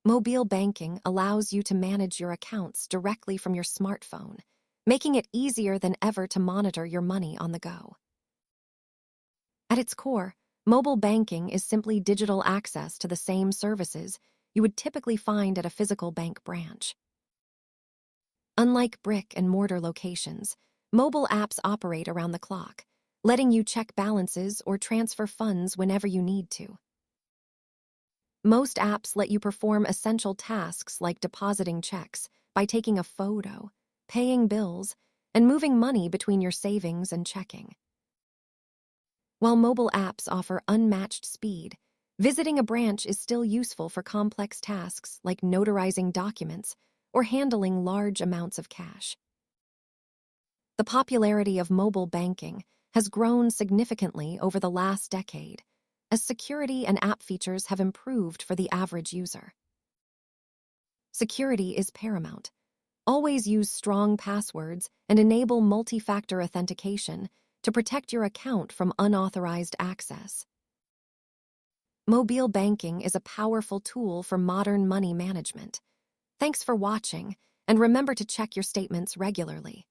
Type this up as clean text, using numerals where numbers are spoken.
Mobile banking allows you to manage your accounts directly from your smartphone, making it easier than ever to monitor your money on the go. At its core, mobile banking is simply digital access to the same services you would typically find at a physical bank branch. Unlike brick-and-mortar locations, mobile apps operate around the clock, letting you check balances or transfer funds whenever you need to. Most apps let you perform essential tasks like depositing checks by taking a photo, paying bills, and moving money between your savings and checking. While mobile apps offer unmatched speed, visiting a branch is still useful for complex tasks like notarizing documents or handling large amounts of cash. The popularity of mobile banking has grown significantly over the last decade, as security and app features have improved for the average user. Security is paramount. Always use strong passwords and enable multi-factor authentication to protect your account from unauthorized access. Mobile banking is a powerful tool for modern money management. Thanks for watching, and remember to check your statements regularly.